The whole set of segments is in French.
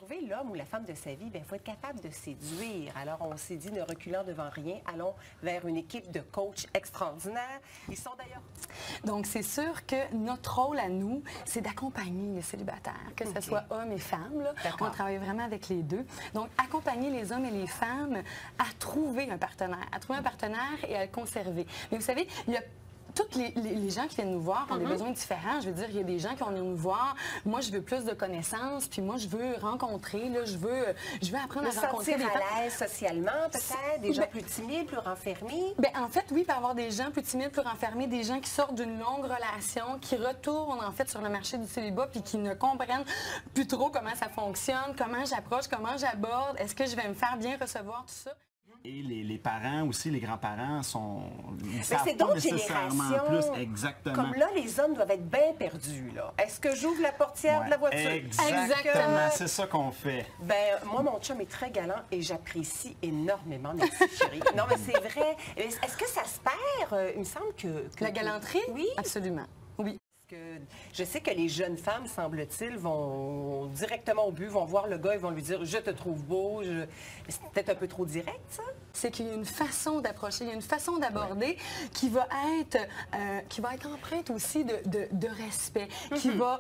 trouver l'homme ou la femme de sa vie, il faut être capable de séduire. Alors, on s'est dit, ne reculant devant rien, allons vers une équipe de coachs extraordinaires. Ils sont d'ailleurs... Donc, c'est sûr que notre rôle à nous, c'est d'accompagner les célibataires, que ce soit hommes et femmes. Là. On travaille vraiment avec les deux. Donc, accompagner les hommes et les femmes à trouver un partenaire, et à le conserver. Mais vous savez, il y a tous les gens qui viennent nous voir ont des besoins différents. Je veux dire, il y a des gens qui vont venir nous voir. Moi, je veux plus de connaissances, puis moi, je veux rencontrer. Là, je veux apprendre à rencontrer des gens. À l'aise socialement, peut-être, des gens plus timides, plus renfermés. Bien, en fait, oui, il peut y avoir des gens plus timides, plus renfermés, des gens qui sortent d'une longue relation, qui retournent, en fait, sur le marché du célibat, puis qui ne comprennent plus trop comment ça fonctionne, comment j'approche, comment j'aborde, est-ce que je vais me faire bien recevoir, tout ça. Et les parents aussi, les grands-parents sont... C'est d'autres générations. Plus, exactement. Comme là, les hommes doivent être bien perdus. Est-ce que j'ouvre la portière de la voiture? Exactement. C'est ça qu'on fait. Ben, moi, mon chum est très galant et j'apprécie énormément notre petite chérie. Non, mais c'est vrai. Est-ce que ça se perd? Il me semble que la galanterie? Oui. Absolument. Oui. Je sais que les jeunes femmes, semble-t-il, vont directement au but, vont voir le gars et vont lui dire « je te trouve beau ». C'est peut-être un peu trop direct, ça? C'est qu'il y a une façon d'approcher, il y a une façon d'aborder qui va être empreinte aussi de respect, qui va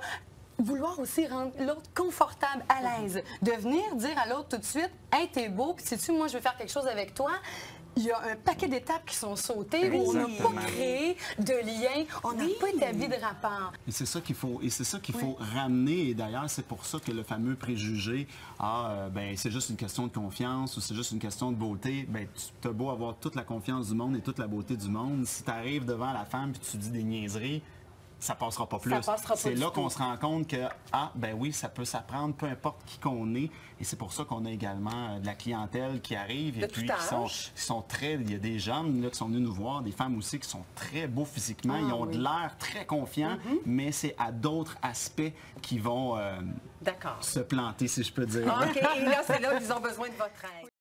vouloir aussi rendre l'autre confortable, à l'aise. De venir dire à l'autre tout de suite « hey, t'es beau, puis sais-tu, moi, je veux faire quelque chose avec toi ». Il y a un paquet d'étapes qui sont sautées où on n'a pas créé de lien, on n'a pas établi de rapport. Et c'est ça qu'il faut, ramener. Et d'ailleurs, c'est pour ça que le fameux préjugé, c'est juste une question de confiance ou c'est juste une question de beauté. Ben, tu as beau avoir toute la confiance du monde et toute la beauté du monde, si tu arrives devant la femme et tu dis des niaiseries, ça passera pas plus. C'est là qu'on se rend compte que, ben oui, ça peut s'apprendre, peu importe qui qu'on est. Et c'est pour ça qu'on a également de la clientèle qui arrive. Et puis, qui sont très... Il y a des jeunes là, qui sont venus nous voir, des femmes aussi qui sont très beaux physiquement. Ils ont de l'air très confiants, mais c'est à d'autres aspects qui vont se planter, si je peux dire. OK, et là, c'est là qu'ils ont besoin de votre aide.